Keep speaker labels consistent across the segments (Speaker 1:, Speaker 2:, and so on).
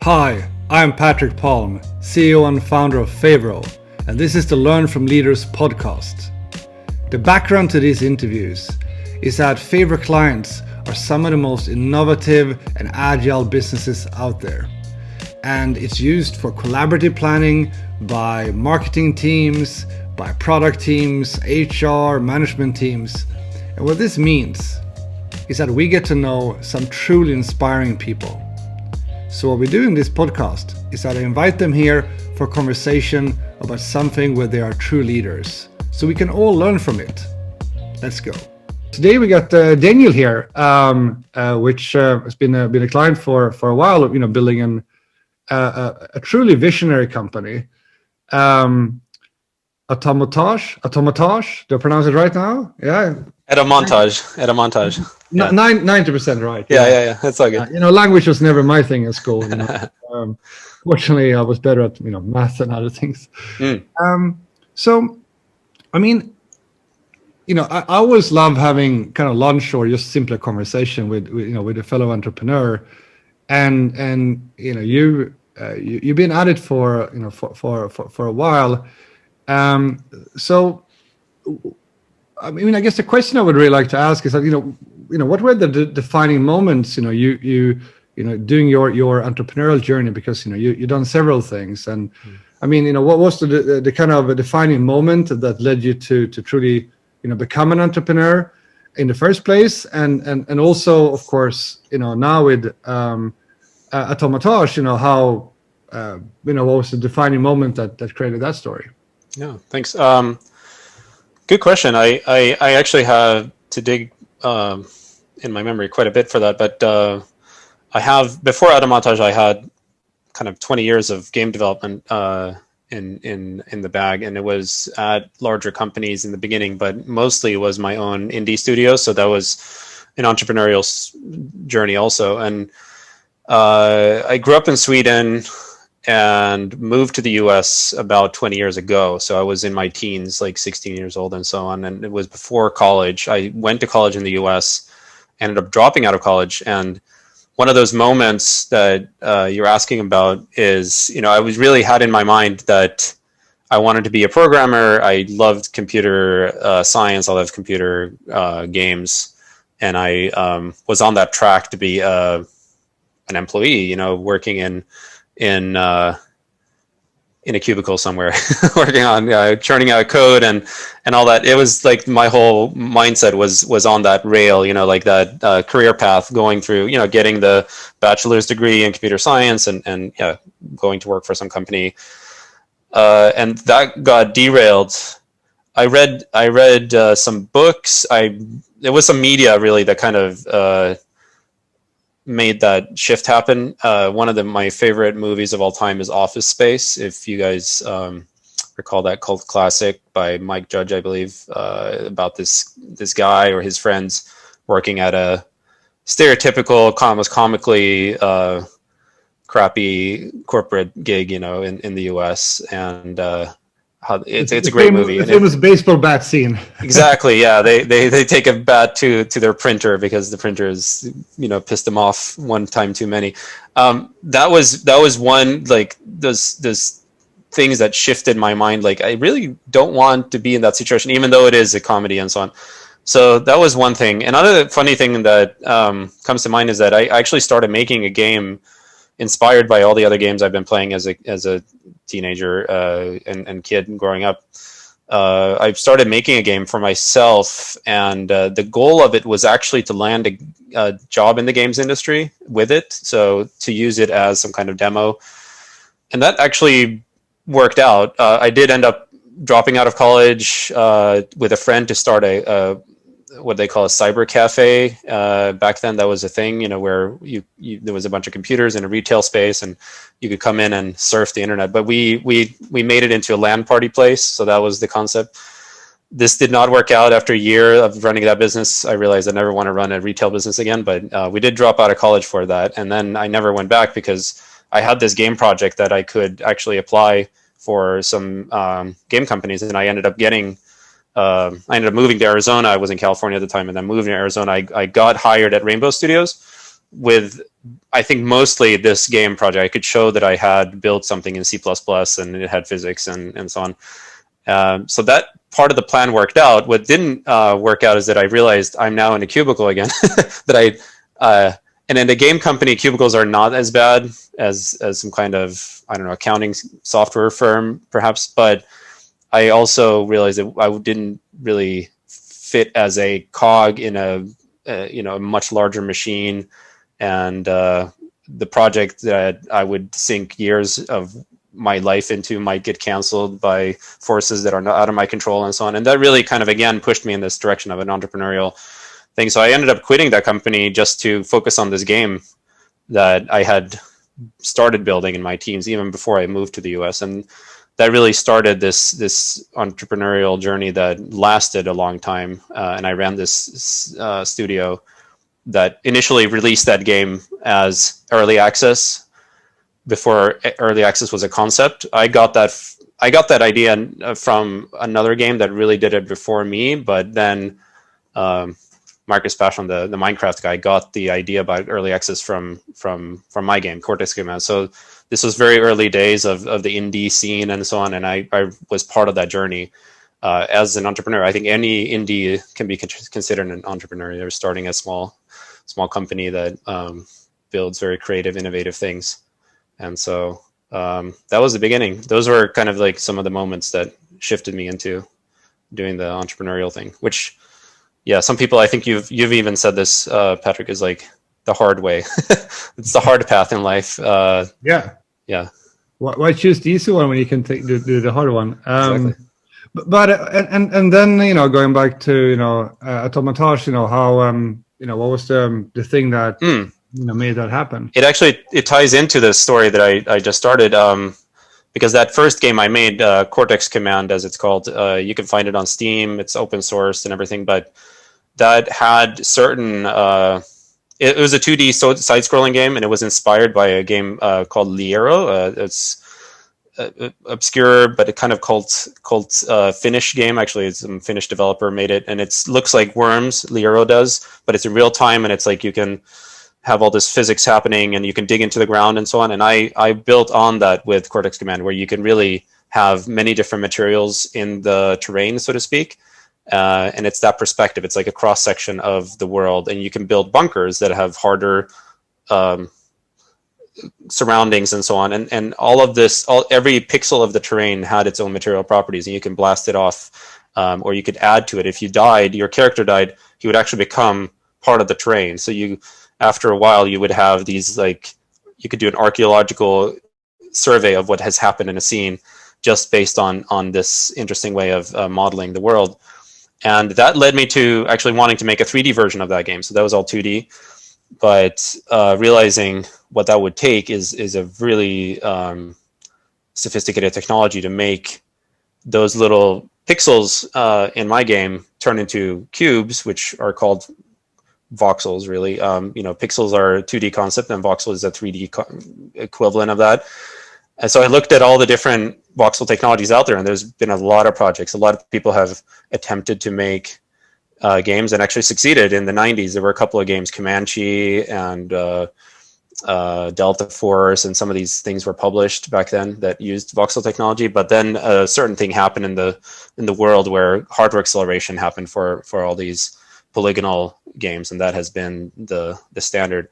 Speaker 1: Hi, I'm Patrick Palm, CEO and founder of Favoro, and this is the Learn from Leaders podcast. The background to these interviews is that Favoro clients are some of the most innovative and agile businesses out there. And it's used for collaborative planning by marketing teams, by product teams, HR, management teams. And what this means is that we get to know some truly inspiring people. So what we do in this podcast is that I invite them here for a conversation about something where they are true leaders, so we can all learn from it. Let's go. Today we got Daniel here, which has been a client for a while. Building a truly visionary company. Atomontage. Do I pronounce it right now? Yeah.
Speaker 2: Atomontage.
Speaker 1: 90% right.
Speaker 2: Yeah. That's all good.
Speaker 1: Language was never my thing in school. Fortunately, I was better at math and other things. I always love having kind of lunch or just simpler conversation with a fellow entrepreneur, and you've been at it for a while. I guess the question I would really like to ask is that what were the defining moments you doing your entrepreneurial journey, because you've done several things, and what was the kind of a defining moment that led you to truly become an entrepreneur in the first place, and also of course now with Atomontage, how what was the defining moment that created that story?
Speaker 2: Yeah, thanks. Good question. I actually have to dig in my memory quite a bit for that, but I have, before Atomontage, I had kind of 20 years of game development in the bag, and it was at larger companies in the beginning, but mostly it was my own indie studio. So that was an entrepreneurial journey also. And I grew up in Sweden and moved to the US about 20 years ago. So I was in my teens, like 16 years old and so on. And it was before college. I went to college in the US, ended up dropping out of college. And one of those moments that you're asking about is, I was really had in my mind that I wanted to be a programmer. I loved computer science. I loved computer games. And I was on that track to be an employee, working in a cubicle somewhere, working on churning out code and all that. It was like my whole mindset was on that rail, like that career path, going through, getting the bachelor's degree in computer science and going to work for some company. And that got derailed. I read some books. It was some media really that kind of made that shift happen. One of my favorite movies of all time is Office Space. If you guys recall that cult classic by Mike Judge, I believe, about this guy or his friends working at a stereotypical, almost comically crappy corporate gig, in the US, and it's a great movie.
Speaker 1: The famous baseball bat scene.
Speaker 2: Exactly. Yeah. They take a bat to their printer because the printer is, pissed them off one time too many. That was one, like those things that shifted my mind. Like, I really don't want to be in that situation, even though it is a comedy and so on. So that was one thing. Another funny thing that comes to mind is that I actually started making a game inspired by all the other games I've been playing as a teenager and kid growing up. I started making a game for myself, and the goal of it was actually to land a job in the games industry with it, so to use it as some kind of demo. And that actually worked out. I did end up dropping out of college with a friend to start a what they call a cyber cafe. Back then that was a thing, where there was a bunch of computers in a retail space and you could come in and surf the internet. But we made it into a LAN party place. So that was the concept. This did not work out. After a year of running that business, I realized I never want to run a retail business again, but we did drop out of college for that. And then I never went back because I had this game project that I could actually apply for some game companies. And I ended up moving to Arizona. I was in California at the time, and then moving to Arizona. I got hired at Rainbow Studios, with, I think, mostly this game project, I could show that I had built something in C++ and it had physics and so on. So that part of the plan worked out. What didn't work out is that I realized I'm now in a cubicle again. And in the game company, cubicles are not as bad as some kind of, I don't know, accounting software firm, perhaps. But I also realized that I didn't really fit as a cog in a much larger machine, and the project that I would sink years of my life into might get canceled by forces that are not out of my control and so on. And that really kind of, again, pushed me in this direction of an entrepreneurial thing. So I ended up quitting that company just to focus on this game that I had started building in my teams even before I moved to the US. And that really started this entrepreneurial journey that lasted a long time. And I ran this studio that initially released that game as early access before early access was a concept. I got that idea from another game that really did it before me, but then Marcus Paschon, the Minecraft guy, got the idea about early access from my game, Cortex Command. So this was very early days of the indie scene and so on, and I was part of that journey. As an entrepreneur, I think any indie can be considered an entrepreneur. They're starting a small company that builds very creative, innovative things. And so that was the beginning. Those were kind of like some of the moments that shifted me into doing the entrepreneurial thing, which, yeah, some people, I think you've even said this, Patrick, is like the hard way. It's the hard path in life. Yeah.
Speaker 1: Why choose the easy one when you can do the hard one?
Speaker 2: Exactly.
Speaker 1: But and then, going back to Atomontage, how what was the thing that made that happen?
Speaker 2: It ties into the story that I just started, because that first game I made, Cortex Command, as it's called, you can find it on Steam. It's open source and everything, but that had certain. It was a 2D side-scrolling game, and it was inspired by a game called Liero. It's obscure, but a kind of cult Finnish game. Actually, it's a Finnish developer made it, and it looks like Worms. Liero does, but it's in real time, and it's like you can have all this physics happening, and you can dig into the ground and so on. And I built on that with Cortex Command, where you can really have many different materials in the terrain, so to speak. And it's that perspective. It's like a cross section of the world, and you can build bunkers that have harder surroundings and so on. And all of this, every pixel of the terrain had its own material properties, and you can blast it off, or you could add to it. If you died, your character died, he would actually become part of the terrain. So after a while, you would have these, like, you could do an archaeological survey of what has happened in a scene just based on this interesting way of modeling the world. And that led me to actually wanting to make a 3D version of that game. So that was all 2D, but realizing what that would take is a really sophisticated technology to make those little pixels in my game turn into cubes, which are called voxels, really. Pixels are a 2D concept, and voxel is a 3D equivalent of that. And so I looked at all the different voxel technologies out there, and there's been a lot of projects. A lot of people have attempted to make games and actually succeeded. In the 90s, there were a couple of games, Comanche and Delta Force, and some of these things were published back then that used voxel technology. But then a certain thing happened in the world where hardware acceleration happened for all these polygonal games, and that has been the standard.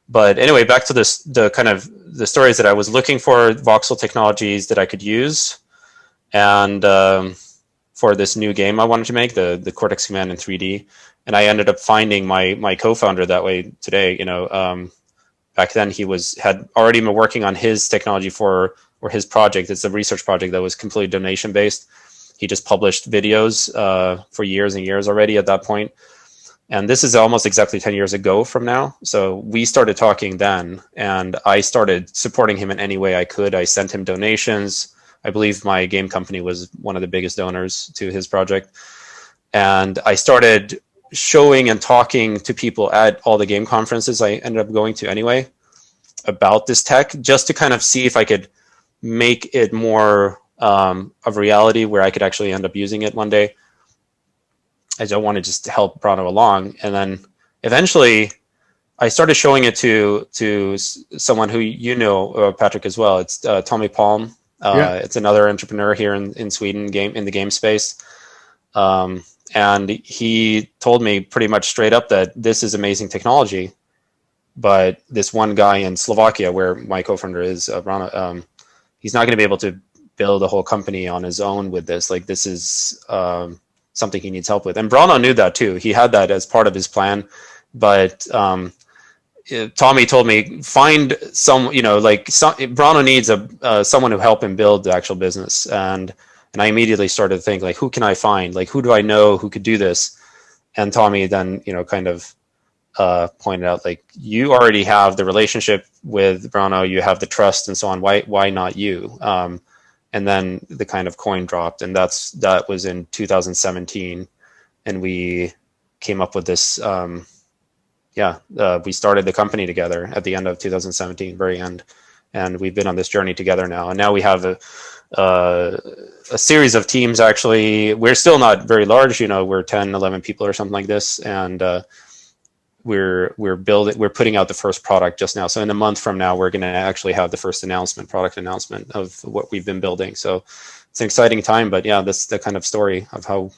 Speaker 2: But anyway, back to the kind of the stories that I was looking for voxel technologies that I could use, and for this new game I wanted to make, the Cortex Command in 3D. And I ended up finding my co-founder that way today. Back then he had already been working on his technology or his project. It's a research project that was completely donation based. He just published videos for years and years already at that point. And this is almost exactly 10 years ago from now. So we started talking then, and I started supporting him in any way I could. I sent him donations. I believe my game company was one of the biggest donors to his project. And I started showing and talking to people at all the game conferences I ended up going to anyway about this tech, just to kind of see if I could make it more of reality where I could actually end up using it one day. I don't want to just help Brano along. And then eventually I started showing it to someone who you know, Patrick, as well. It's Tommy Palm. It's another entrepreneur here in Sweden, in the game space. And he told me pretty much straight up that this is amazing technology, but this one guy in Slovakia, where my co-founder is, Brano, he's not going to be able to build a whole company on his own with this. Like, this is something he needs help with. And Brano knew that too. He had that as part of his plan. But Tommy told me, find some, Brano needs someone to help him build the actual business. And I immediately started to think, like, who can I find? Like, who do I know who could do this? And Tommy then, kind of pointed out, like, you already have the relationship with Brano, you have the trust and so on. Why not you? And then the kind of coin dropped, and that was in 2017, and we came up with this. We started the company together at the end of 2017, very end, and we've been on this journey together now. And now we have a series of teams. Actually, we're still not very large. We're 10, 11 people or something like this, and we're putting out the first product just now. So in a month from now, we're going to actually have the first product announcement of what we've been building. So it's an exciting time. But yeah, that's the kind of story of how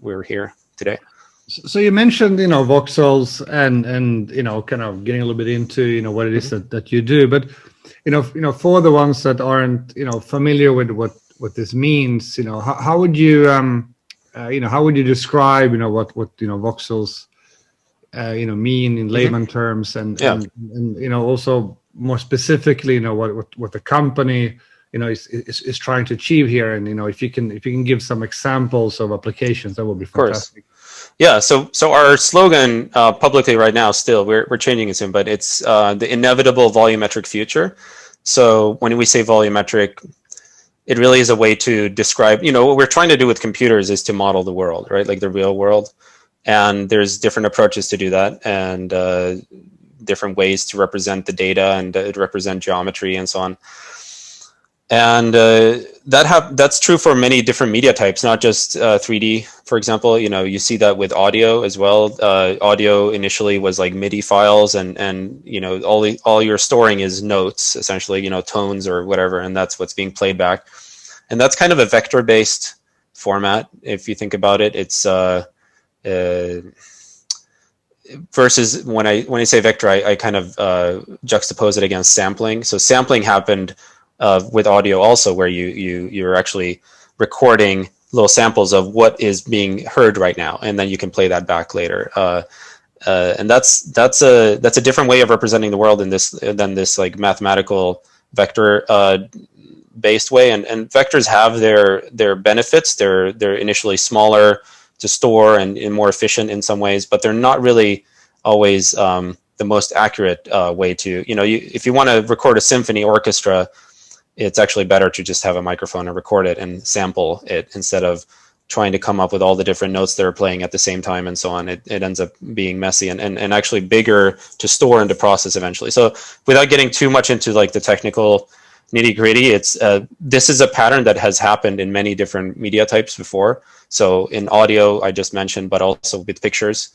Speaker 2: we're here today.
Speaker 1: So you mentioned, Voxels and kind of getting a little bit into, what it is that you do. But, for the ones that aren't, familiar with what this means, how would you, how would you describe, what Voxels, mean in layman terms, and also more specifically, what the company, is trying to achieve here. And, if you can give some examples of applications, that would be fantastic.
Speaker 2: Yeah, so our slogan publicly right now, still we're changing it soon, but it's the inevitable volumetric future. So when we say volumetric, it really is a way to describe, what we're trying to do with computers is to model the world, right? Like the real world. And there's different approaches to do that, and different ways to represent the data and represent geometry and so on. And that's true for many different media types, not just 3D, for example. You see that with audio as well. Audio initially was like MIDI files, and all you're storing is notes, essentially, tones or whatever, and that's what's being played back. And that's kind of a vector-based format, if you think about it. It's versus when I say vector, I kind of juxtapose it against sampling. So sampling happened with audio also, where you're actually recording little samples of what is being heard right now, and then you can play that back later. And that's a different way of representing the world than this like mathematical vector based way. And vectors have their benefits. They're initially smaller to store and more efficient in some ways, but they're not really always the most accurate way to, if you want to record a symphony orchestra, it's actually better to just have a microphone and record it and sample it instead of trying to come up with all the different notes that are playing at the same time and so on. It ends up being messy and actually bigger to store and to process eventually. So without getting too much into like the technical nitty gritty, this is a pattern that has happened in many different media types before. So in audio, I just mentioned, but also with pictures,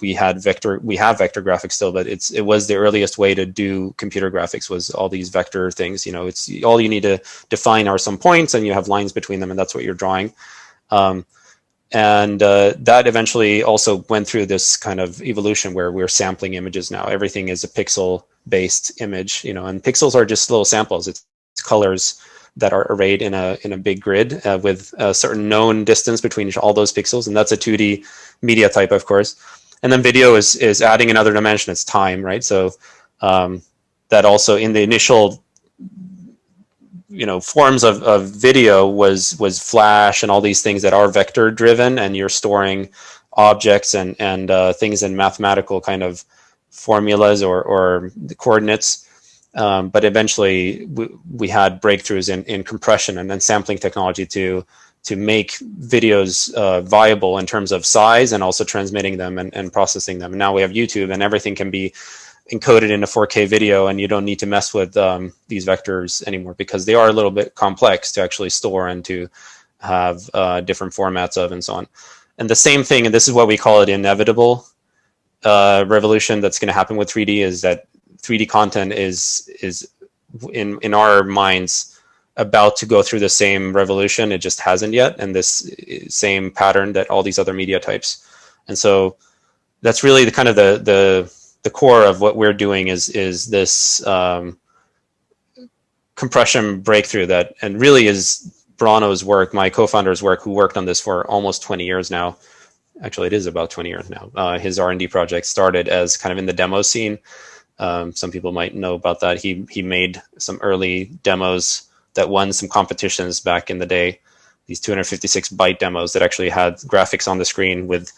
Speaker 2: we have vector graphics still, but it was the earliest way to do computer graphics, was all these vector things. It's all you need to define are some points, and you have lines between them, and that's what you're drawing. And that eventually also went through this kind of evolution where we're sampling images now. Everything is a pixel-based image, and pixels are just little samples. It's colors that are arrayed in a big grid with a certain known distance between all those pixels, and that's a 2D media type, of course. And then video is adding another dimension. It's time, right? So that also in the initial forms of video was Flash and all these things that are vector driven, and you're storing objects and things in mathematical kind of formulas or the coordinates. But eventually we had breakthroughs in compression and then sampling technology to make videos viable in terms of size and also transmitting them and processing them. And now we have YouTube, and everything can be encoded in a 4K video, and you don't need to mess with these vectors anymore, because they are a little bit complex to actually store and to have different formats of and so on. And the same thing, and this is what we call it inevitable revolution that's going to happen with 3D is that 3D content is in our minds about to go through the same revolution. It just hasn't yet, and this same pattern that all these other media types. And so that's really the kind of the core of what we're doing is this compression breakthrough that, and really is Brano's work, my co-founder's work, who worked on this for almost 20 years now. Actually, it is about 20 years now. His R&D project started as kind of in the demo scene. Some people might know about that. He made some early demos that won some competitions back in the day. These 256 byte demos that actually had graphics on the screen with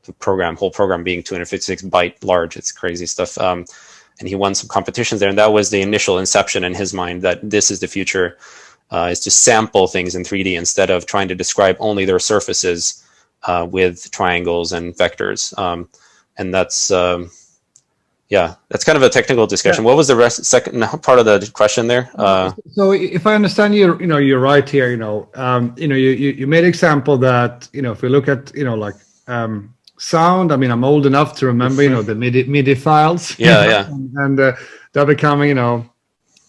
Speaker 2: the whole program being 256 byte large. It's crazy stuff. And he won some competitions there. And that was the initial inception in his mind that this is the future, is to sample things in 3D instead of trying to describe only their surfaces with triangles and vectors. And that's, that's kind of a technical discussion. Yeah. What was the second part of the question there?
Speaker 1: So if I understand you, you're right here. You made an example that if we look at sound. I mean, I'm old enough to remember the MIDI files.
Speaker 2: Yeah.
Speaker 1: And they're becoming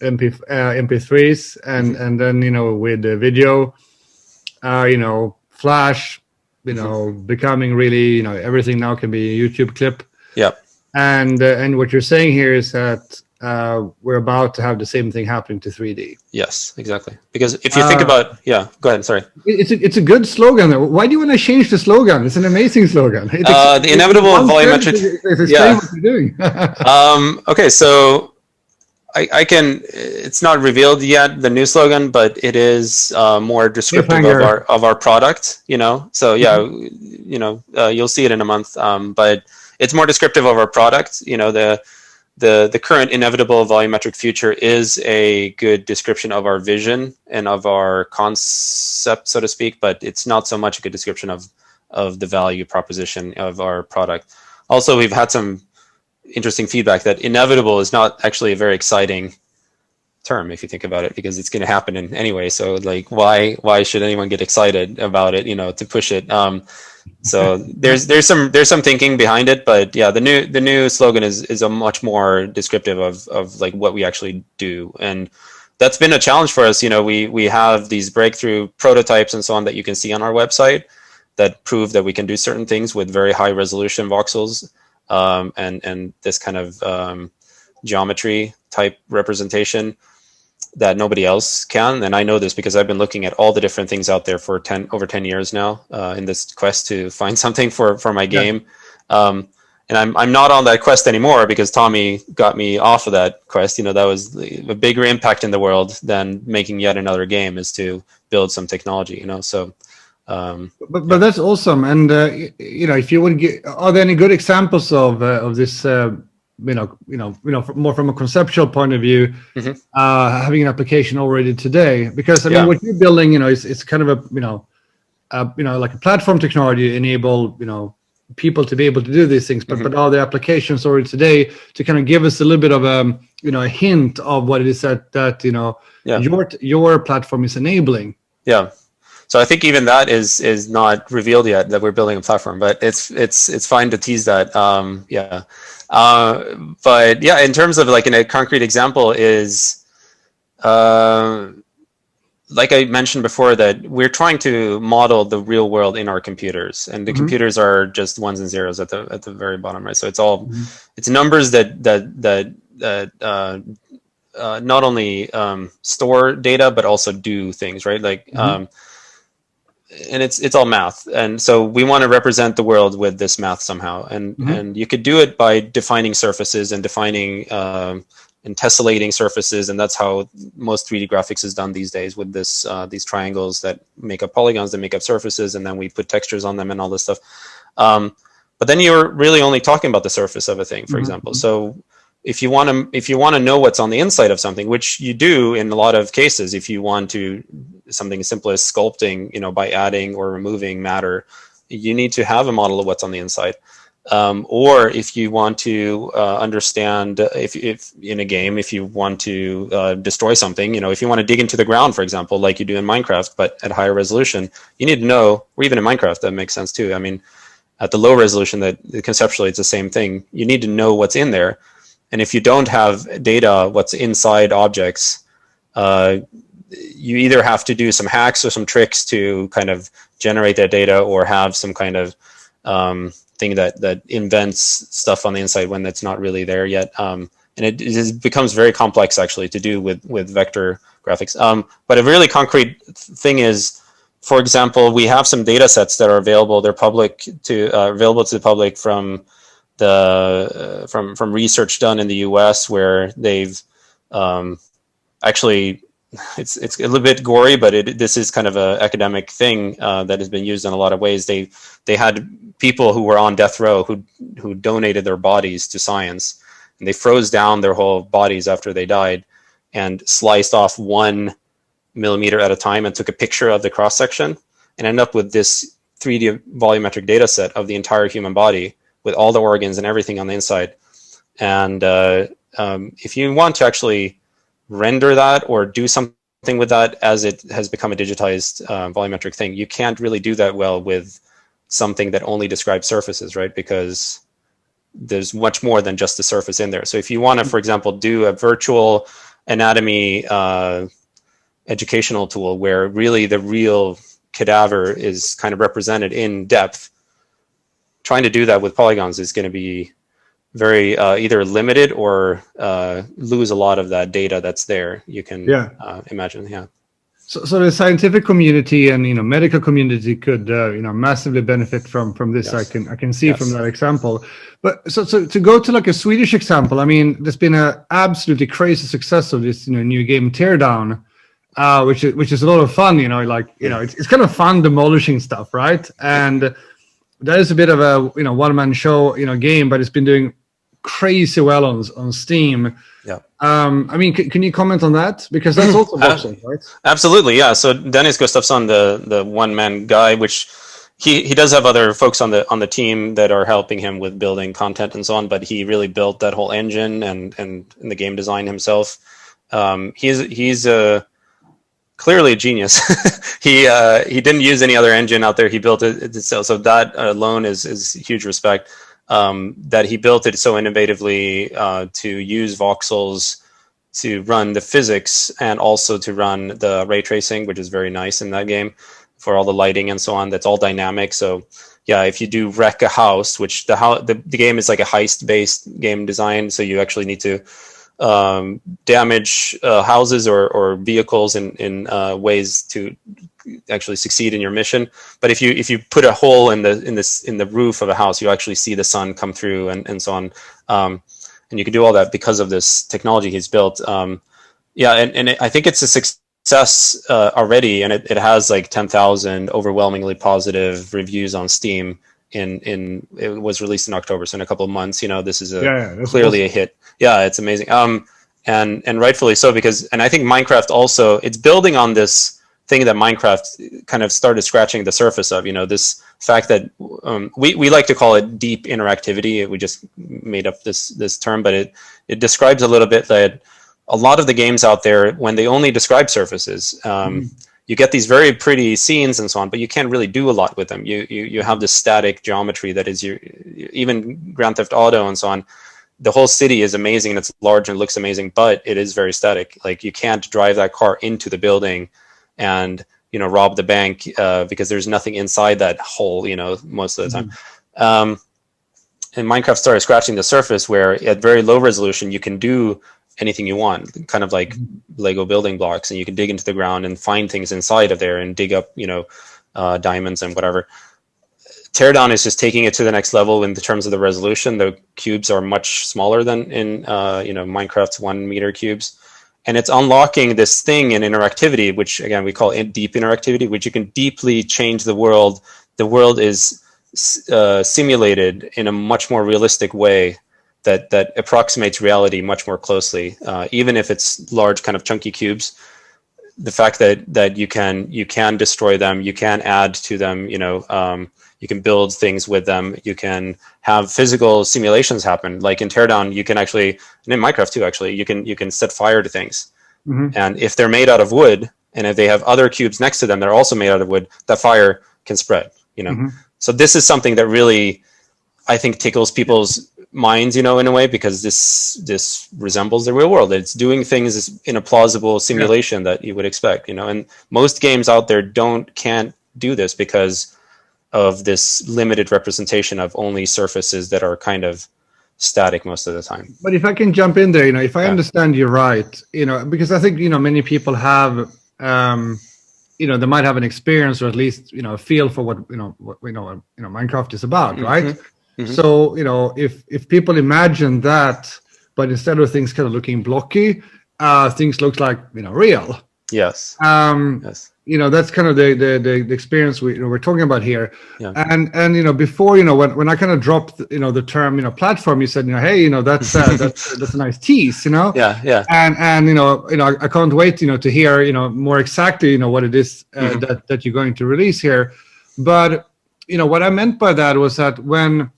Speaker 1: MP3s, and then with the video, Flash, becoming really everything now can be a YouTube clip.
Speaker 2: Yeah.
Speaker 1: And what you're saying here is that we're about to have the same thing happening to 3D.
Speaker 2: Yes, exactly. Because if you think about, go ahead. Sorry.
Speaker 1: It's a good slogan. Why do you want to change the slogan? It's an amazing slogan.
Speaker 2: The inevitable volumetric.
Speaker 1: Explain what you're doing.
Speaker 2: Okay, so I can. It's not revealed yet, the new slogan, but it is more descriptive of our product. So you'll see it in a month. But it's more descriptive of our product. The current inevitable volumetric future is a good description of our vision and of our concept, so to speak, but it's not so much a good description of the value proposition of our product. Also, we've had some interesting feedback that inevitable is not actually a very exciting term if you think about it, because it's going to happen anyway. So why should anyone get excited about it, to push it? So there's some thinking behind it, but yeah, the new slogan is a much more descriptive of what we actually do, and that's been a challenge for us. We have these breakthrough prototypes and so on that you can see on our website that prove that we can do certain things with very high resolution voxels, and this kind of geometry type representation that nobody else can. And I know this because I've been looking at all the different things out there for over 10 years now, in this quest to find something for my game. And I'm not on that quest anymore because Tommy got me off of that quest. That was a bigger impact in the world than making yet another game, is to build some technology, so.
Speaker 1: But that's awesome. And, if you would are there any good examples of this, more from a conceptual point of view, having an application already today? Because I mean, what you're building, it's kind of like a platform technology enable, people to be able to do these things. But are there applications already today to kind of give us a little bit of a hint of what it is that your platform is enabling? Yeah.
Speaker 2: So I think even that is not revealed yet, that we're building a platform, but it's fine to tease that. But yeah, in terms of in a concrete example is, like I mentioned before, that we're trying to model the real world in our computers, and the computers are just ones and zeros at the very bottom, right? So it's all it's numbers that not only store data but also do things, right? And it's all math, and so we want to represent the world with this math somehow, and you could do it by defining surfaces and defining and tessellating surfaces, and that's how most 3D graphics is done these days, with these triangles that make up polygons that make up surfaces, and then we put textures on them and all this stuff. But then you're really only talking about the surface of a thing, for example. So if you want to know what's on the inside of something, which you do in a lot of cases, if you want to something as simple as sculpting, by adding or removing matter, you need to have a model of what's on the inside. Or if you want to understand, if in a game, if you want to destroy something, if you want to dig into the ground, for example, like you do in Minecraft, but at higher resolution, you need to know, or even in Minecraft, that makes sense too. I mean, at the low resolution that conceptually it's the same thing. You need to know what's in there. And if you don't have data, what's inside objects, you either have to do some hacks or some tricks to kind of generate that data, or have some kind of thing that invents stuff on the inside when that's not really there yet. And it becomes very complex actually to do with vector graphics. But a really concrete thing is, for example, we have some data sets that are available. They're available to the public from research done in the US, where they've actually, it's a little bit gory, but this is kind of an academic thing that has been used in a lot of ways. They had people who were on death row who donated their bodies to science, and they froze down their whole bodies after they died and sliced off 1 millimeter at a time and took a picture of the cross section, and ended up with this 3D volumetric data set of the entire human body with all the organs and everything on the inside. And if you want to actually render that or do something with that as it has become a digitized volumetric thing, you can't really do that well with something that only describes surfaces, right? Because there's much more than just the surface in there. So if you want to, for example, do a virtual anatomy educational tool where really the real cadaver is kind of represented in depth, trying to do that with polygons is going to be very either limited or lose a lot of that data that's there. You can imagine, yeah.
Speaker 1: So the scientific community and medical community could massively benefit from this. Yes. I can see from that example. But so to go to like a Swedish example, I mean, there's been an absolutely crazy success of this new game Teardown, which is a lot of fun. It's kind of fun demolishing stuff, right? And that is a bit of a one-man show game, but it's been doing crazy well on Steam.
Speaker 2: Yeah.
Speaker 1: I mean, can you comment on that? Because that's also Voxels, right?
Speaker 2: Absolutely, yeah. So Dennis Gustafsson, the one-man guy, which he does have other folks on the team that are helping him with building content and so on, but he really built that whole engine and the game design himself. He's clearly a genius. He didn't use any other engine out there. He built it himself. So that alone is huge respect. That he built it so innovatively to use voxels to run the physics and also to run the ray tracing, which is very nice in that game for all the lighting and so on. That's all dynamic. So yeah, if you do wreck a house, which the game is like a heist-based game design, so you actually need to damage houses or vehicles in ways to actually succeed in your mission. But if you put a hole in the roof of a house, you actually see the sun come through and so on. And you can do all that because of this technology he's built. And I think it's a success already, and it has like 10,000 overwhelmingly positive reviews on Steam. It was released in October, so in a couple of months, this is clearly a hit. Yeah, it's amazing. And rightfully so, and I think Minecraft also, it's building on this thing that Minecraft kind of started scratching the surface of, this fact that we like to call it deep interactivity. We just made up this term, but it describes a little bit that a lot of the games out there, when they only describe surfaces, you get these very pretty scenes and so on, but you can't really do a lot with them. You have this static geometry that is even Grand Theft Auto and so on. The whole city is amazing and it's large and looks amazing, but it is very static. Like you can't drive that car into the building and rob the bank because there's nothing inside that hole, most of the time. And Minecraft started scratching the surface where at very low resolution you can do anything you want, kind of like Lego building blocks, and you can dig into the ground and find things inside of there and dig up diamonds and whatever. Teardown is just taking it to the next level in terms of the resolution. The cubes are much smaller than in Minecraft's 1 meter cubes. And it's unlocking this thing in interactivity, which again we call deep interactivity, which you can deeply change the world. The world is simulated in a much more realistic way that approximates reality much more closely, even if it's large kind of chunky cubes. The fact that you can destroy them, you can add to them, you can build things with them, you can have physical simulations happen. Like in Teardown, you can actually, and in Minecraft too, actually, you can set fire to things. And if they're made out of wood, and if they have other cubes next to them that are also made out of wood, that fire can spread. So this is something that really, I think, tickles people's minds, in a way, because this resembles the real world. It's doing things in a plausible simulation that you would expect, and most games out there can't do this because of this limited representation of only surfaces that are kind of static most of the time.
Speaker 1: But if I can jump in there, if I understand you right, because I think, many people have, they might have an experience, or at least, a feel for what Minecraft is about, right? Mm-hmm. So, if people imagine that, but instead of things kind of looking blocky, things look like, real.
Speaker 2: Yes.
Speaker 1: Yes. That's kind of the experience we're talking about here.
Speaker 2: Yeah.
Speaker 1: And before, when I kind of dropped, the term, platform, you said, hey, that's a nice tease,
Speaker 2: Yeah.
Speaker 1: And I can't wait, to hear, more exactly, what it is that you're going to release here. But, what I meant by that was that when,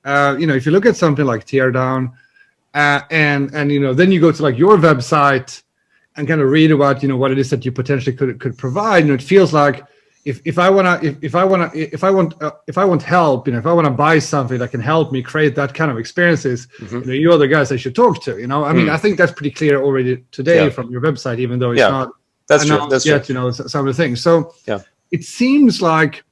Speaker 1: if you look at something like Teardown, and then you go to like your website and kind of read about what it is that you potentially could provide, it feels like if I want help, if I want to buy something that can help me create that kind of experiences, you are the guys I should talk to. I mean, I think that's pretty clear already today from your website, even though it's not
Speaker 2: that's true. That's
Speaker 1: yet,
Speaker 2: true.
Speaker 1: Some of the things. So it seems like,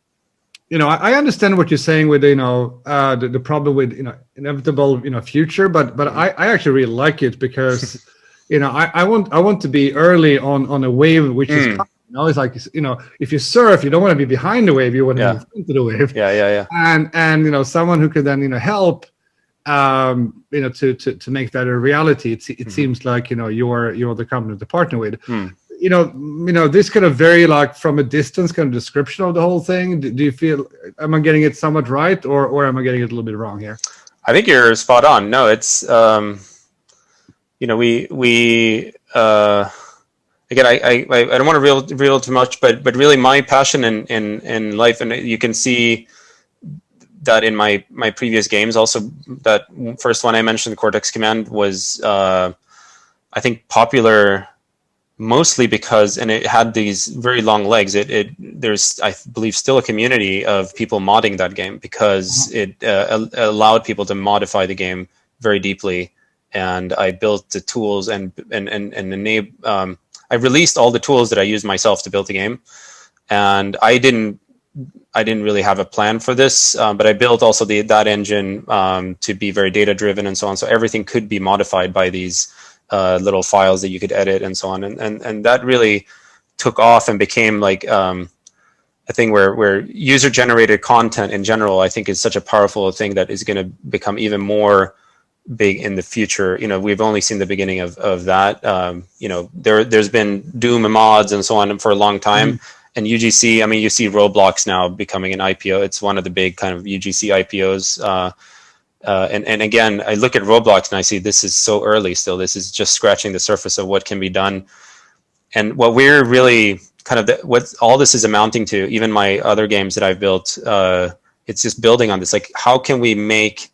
Speaker 1: I understand what you're saying with the problem with inevitable future, but I actually really like it because I want to be early on a wave which is coming. It's like if you surf, you don't want to be behind the wave, you want to move into the wave.
Speaker 2: Yeah.
Speaker 1: And someone who could then help to make that a reality. It seems like you're the company to partner with. This kind of very like from a distance kind of description of the whole thing. Do you feel, am I getting it somewhat right, or am I getting it a little bit wrong here?
Speaker 2: I think you're spot on. No, it's we again, I don't want to reveal too much, but really my passion in life, and you can see that in my previous games also. That first one I mentioned, Cortex Command, was I think popular mostly because, and it had these very long legs. There's, I believe, still a community of people modding that game because it allowed people to modify the game very deeply. And I built the tools and enable. I released all the tools that I used myself to build the game, and I didn't really have a plan for this, but I built also that engine to be very data driven and so on. So everything could be modified by these little files that you could edit and so on, and that really took off and became like a thing where user generated content in general, I think, is such a powerful thing that is going to become even more big in the future. We've only seen the beginning of that. There's been Doom and mods and so on for a long time. And UGC, I mean, you see Roblox now becoming an IPO. It's one of the big kind of UGC IPOs. And again, I look at Roblox and I see this is so early still. This is just scratching the surface of what can be done. And what we're really kind of, what all this is amounting to, even my other games that I've built, it's just building on this. Like, how can we make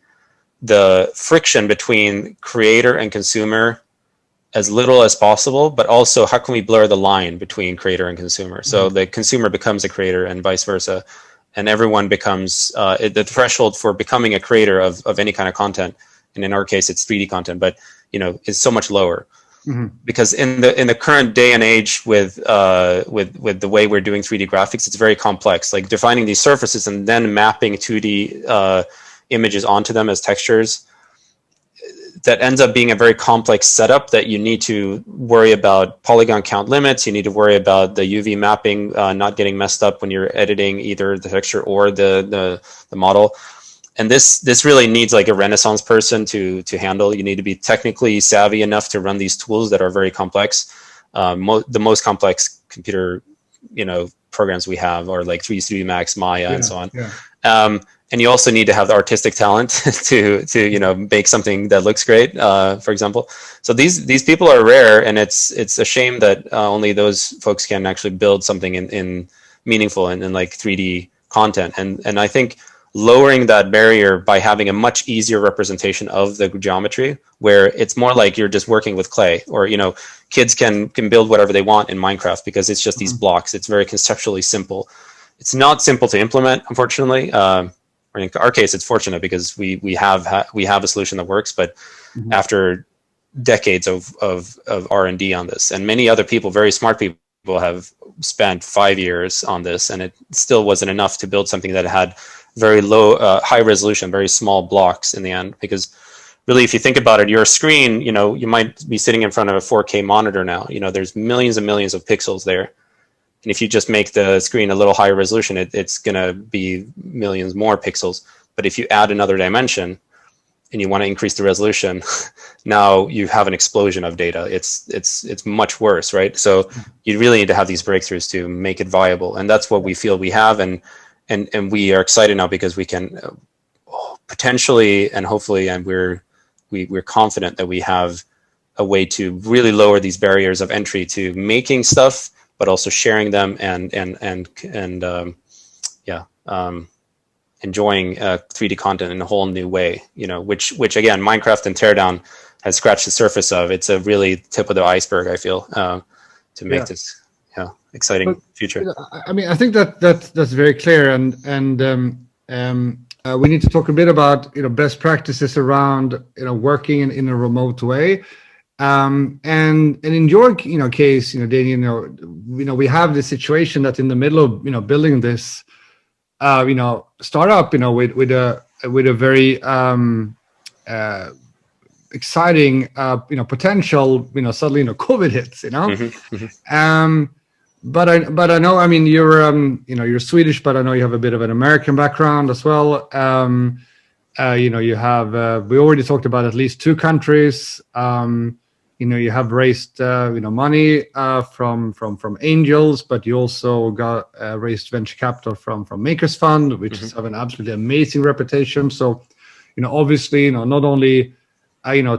Speaker 2: the friction between creator and consumer as little as possible, but also how can we blur the line between creator and consumer? So the consumer becomes a creator and vice versa, and everyone becomes the threshold for becoming a creator of any kind of content. And in our case, it's 3D content, but is so much lower because in the current day and age with the way we're doing 3D graphics, it's very complex. Like defining these surfaces and then mapping 2D images onto them as textures, that ends up being a very complex setup that you need to worry about polygon count limits. You need to worry about the UV mapping not getting messed up when you're editing either the texture or the model. And this really needs like a Renaissance person to handle. You need to be technically savvy enough to run these tools that are very complex. The most complex computer programs we have are like 3D Max, Maya, and so on. And you also need to have the artistic talent to make something that looks great, for example. So these people are rare, and it's a shame that only those folks can actually build something in meaningful and in like 3D content. And I think lowering that barrier by having a much easier representation of the geometry, where it's more like you're just working with clay, or kids can build whatever they want in Minecraft because it's just these blocks. It's very conceptually simple. It's not simple to implement, unfortunately. Or in our case, it's fortunate because we have a solution that works. But after decades of R&D on this, and many other people, very smart people, have spent 5 years on this, and it still wasn't enough to build something that had very low, high resolution, very small blocks in the end. Because really, if you think about it, your screen, you might be sitting in front of a 4K monitor now. There's millions and millions of pixels there. And if you just make the screen a little higher resolution, it's going to be millions more pixels. But if you add another dimension and you want to increase the resolution, now you have an explosion of data. It's much worse, right? So you really need to have these breakthroughs to make it viable. And that's what we feel we have. And we are excited now because we can potentially and hopefully, and we're confident that we have a way to really lower these barriers of entry to making stuff, but also sharing them and enjoying 3D content in a whole new way. Which again, Minecraft and Teardown has scratched the surface of. It's a really tip of the iceberg, I feel, to make this exciting future.
Speaker 1: I mean, I think that's very clear, and we need to talk a bit about best practices around working in a remote way. And in your case, Daniel, we have this situation that in the middle of building this startup, with a very exciting potential, suddenly COVID hits, but I know, I mean, you're Swedish, but I know you have a bit of an American background as well. You have we already talked about at least 2 countries. You have raised money from angels, but you also got raised venture capital from Makers Fund, which has have an absolutely amazing reputation. So obviously not only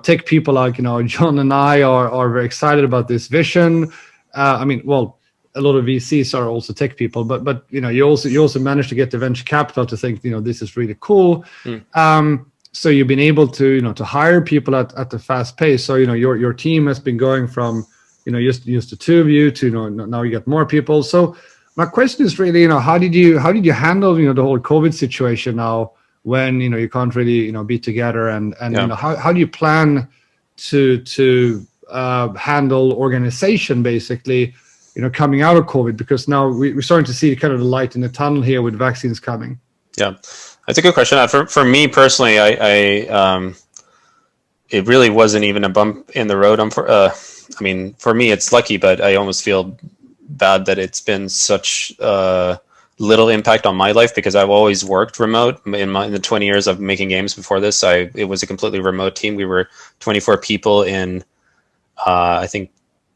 Speaker 1: tech people like John and I are very excited about this vision. I mean, well, a lot of VCs are also tech people, but you also managed to get the venture capital to think this is really cool. So you've been able to to hire people at a fast pace. So your team has been going from used to 2 of you to now you got more people. So my question is really how did you handle the whole COVID situation now when you can't really be together, and how do you plan to handle organization basically coming out of COVID, because now we're starting to see kind of the light in the tunnel here with vaccines coming.
Speaker 2: Yeah, that's a good question. For me personally, it really wasn't even a bump in the road. I mean, for me, it's lucky, but I almost feel bad that it's been such little impact on my life, because I've always worked remote. In the 20 years of making games before this, it was a completely remote team. We were 24 people in, I think,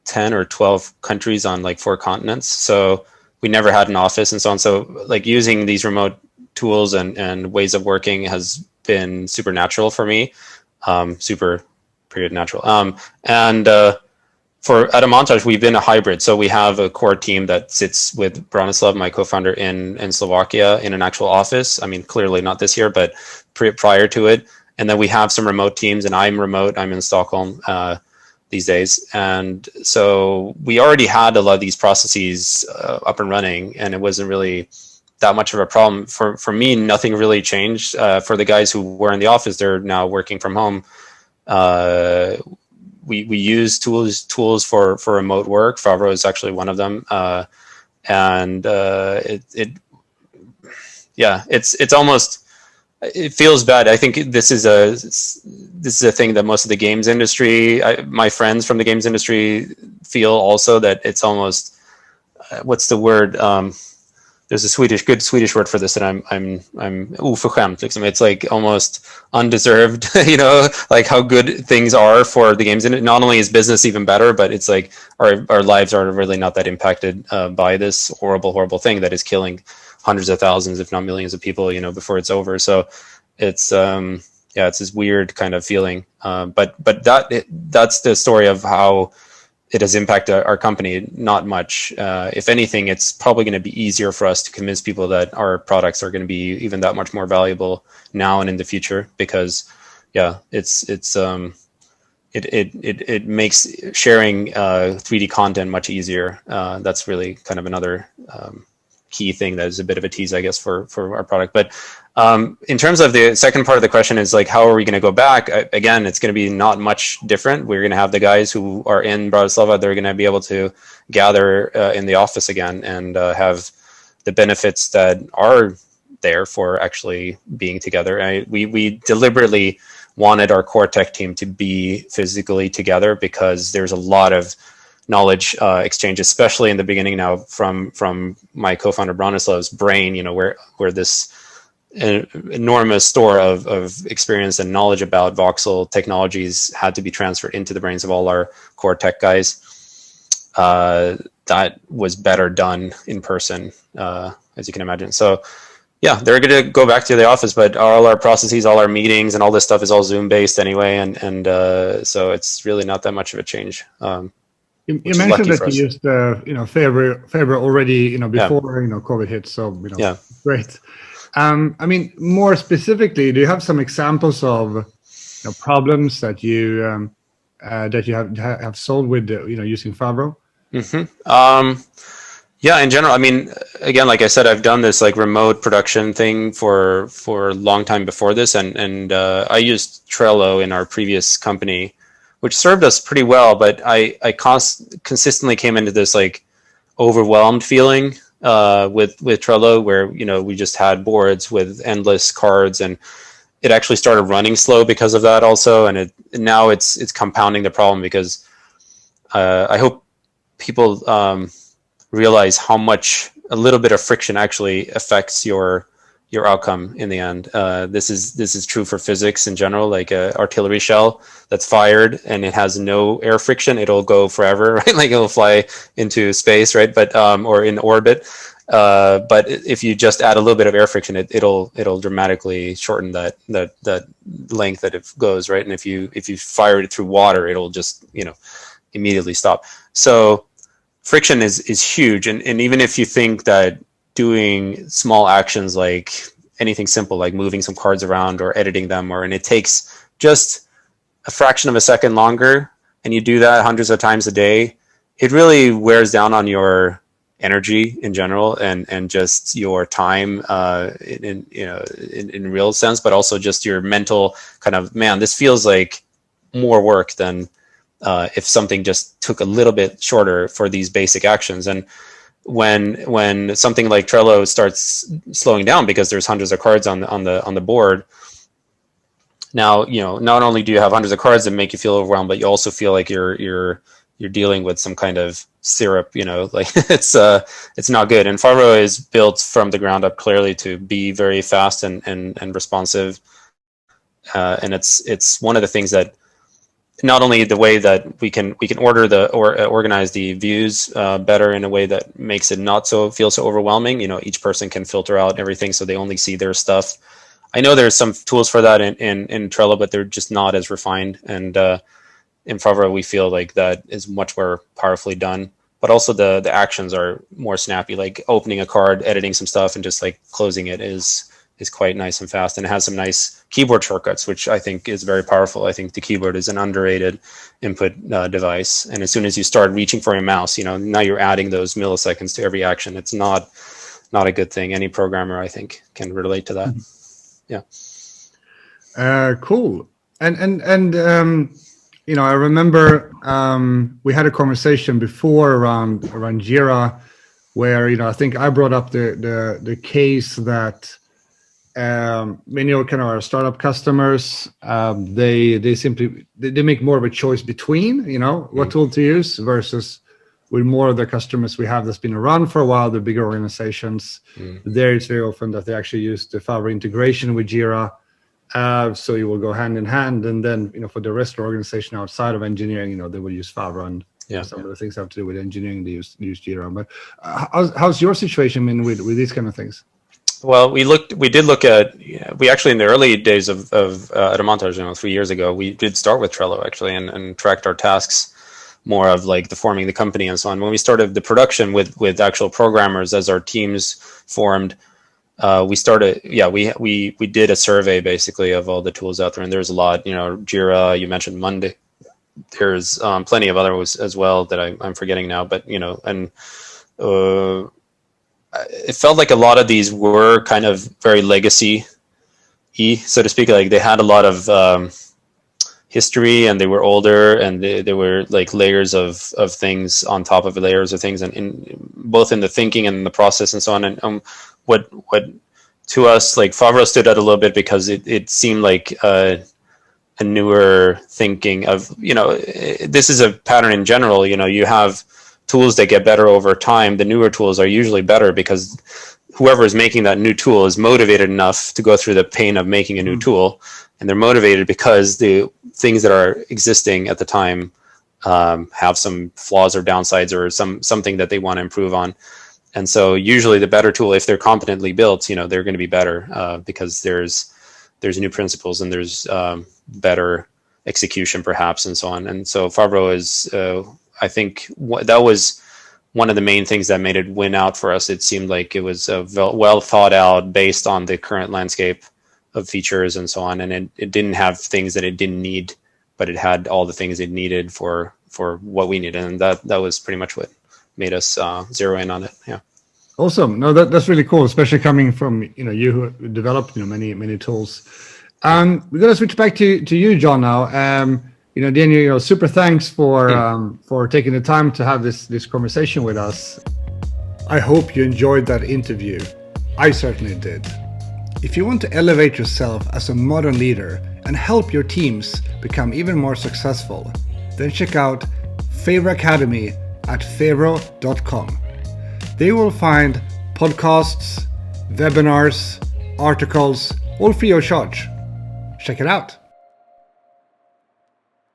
Speaker 2: 10 or 12 countries on like 4 continents. So we never had an office and so on. So like using these remote tools and ways of working has been super natural for me, natural. And for Atomontage, we've been a hybrid. So we have a core team that sits with Branislav, my co-founder, in Slovakia in an actual office. I mean, clearly not this year, but prior to it. And then we have some remote teams, and I'm remote. I'm in Stockholm these days. And so we already had a lot of these processes up and running, and it wasn't really that much of a problem. For me, nothing really changed. For the guys who were in the office, they're now working from home. We use tools for remote work. Favro is actually one of them. It's almost, it feels bad. I think this is a thing that most of the games industry, my friends from the games industry, feel also, that it's almost, what's the word? There's a good Swedish word for this, that I'm oförskämt. It's like almost undeserved, like how good things are for the games. And not only is business even better, but it's like our lives are really not that impacted by this horrible thing that is killing hundreds of thousands, if not millions of people, before it's over. So it's it's this weird kind of feeling. But that's the story of how it has impacted our company. Not much. If anything, it's probably going to be easier for us to convince people that our products are going to be even that much more valuable now and in the future, because it makes sharing 3D content much easier. That's really kind of another key thing that is a bit of a tease, I guess, for our product. But in terms of the second part of the question is like, how are we going to go back? Again, it's going to be not much different. We're going to have the guys who are in Bratislava. They're going to be able to gather in the office again and have the benefits that are there for actually being together. We deliberately wanted our core tech team to be physically together because there's a lot of knowledge exchange, especially in the beginning now from my co-founder Bronislav's brain, where this enormous store of experience and knowledge about voxel technologies had to be transferred into the brains of all our core tech guys. That was better done in person, as you can imagine. So yeah, they're going to go back to the office, but all our processes, all our meetings and all this stuff is all Zoom based anyway. And so it's really not that much of a change.
Speaker 1: You mentioned that you used, February already, before, COVID hit. So,
Speaker 2: yeah,
Speaker 1: great. I mean, more specifically, do you have some examples of problems that you have solved with using Favro?
Speaker 2: Mm-hmm. Yeah, in general, I mean, again, like I said, I've done this like remote production thing for a long time before this, and I used Trello in our previous company, which served us pretty well. But I consistently came into this like overwhelmed feeling with Trello, where we just had boards with endless cards, and it actually started running slow because of that also, and now it's compounding the problem because I hope people realize how much a little bit of friction actually affects your outcome in the end. This is true for physics in general. Like a artillery shell that's fired and it has no air friction, it'll go forever, right? Like it'll fly into space, right? But or in orbit. But if you just add a little bit of air friction, it'll dramatically shorten that length that it goes, right? And if you fire it through water, it'll just immediately stop. So friction is huge, and even if you think that doing small actions like anything simple like moving some cards around or editing them, and it takes just a fraction of a second longer, and you do that hundreds of times a day, it really wears down on your energy in general and just your time in real sense, but also just your mental kind of, man, this feels like more work than if something just took a little bit shorter for these basic actions. And when something like Trello starts slowing down because there's hundreds of cards on the board, now not only do you have hundreds of cards that make you feel overwhelmed, but you also feel like you're dealing with some kind of syrup. Like it's not good. And Favro is built from the ground up clearly to be very fast and responsive. And it's one of the things that, not only the way that we can organize the views better in a way that makes it not feel so overwhelming. Each person can filter out everything so they only see their stuff. I know there's some tools for that in Trello, but they're just not as refined. And in Favro, we feel like that is much more powerfully done. But also the actions are more snappy, like opening a card, editing some stuff, and just like closing it is quite nice and fast, and it has some nice keyboard shortcuts, which I think is very powerful. I think the keyboard is an underrated input device, and as soon as you start reaching for your mouse, now you're adding those milliseconds to every action. It's not a good thing. Any programmer, I think, can relate to that. Yeah.
Speaker 1: Cool. And I remember we had a conversation before around Jira, where I think I brought up the case that many of kind of our startup customers, they make more of a choice between what tool to use versus with more of the customers we have that's been around for a while, the bigger organizations. There it's very often that they actually use the Favro integration with Jira, so you will go hand in hand. And then for the rest of the organization outside of engineering, they will use Favro, and some of the things have to do with engineering, they use Jira. But how's your situation been with these kind of things?
Speaker 2: Well, we did look at, we actually in the early days of Atomontage, 3 years ago, we did start with Trello actually and tracked our tasks more of like the forming the company and so on. When we started the production with actual programmers as our teams formed, we started, we did a survey basically of all the tools out there, and there's a lot, Jira, you mentioned Monday, there's plenty of others as well that I'm forgetting now, but it felt like a lot of these were kind of very legacy-y, so to speak. Like they had a lot of history, and they were older, and they were like layers of things on top of layers of things, and both in the thinking and the process and so on. And what to us, like Favreau stood out a little bit because it seemed like a newer thinking of, this is a pattern in general. You have tools that get better over time. The newer tools are usually better because whoever is making that new tool is motivated enough to go through the pain of making a new tool, and they're motivated because the things that are existing at the time have some flaws or downsides or something that they want to improve on. And so usually the better tool, if they're competently built, they're going to be better because there's new principles, and there's better execution perhaps, and so on. And so Favreau is, I think that was one of the main things that made it win out for us. It seemed like it was well thought out based on the current landscape of features and so on. And it didn't have things that it didn't need, but it had all the things it needed for what we needed. And that was pretty much what made us zero in on it. Yeah.
Speaker 1: Awesome. No, that's really cool, especially coming from, you who developed, many tools. We're going to switch back to you, John, now. Daniel, super thanks for taking the time to have this conversation with us. I hope you enjoyed that interview. I certainly did. If you want to elevate yourself as a modern leader and help your teams become even more successful, then check out Favreau Academy at favreau.com. There you will find podcasts, webinars, articles, all free of charge. Check it out.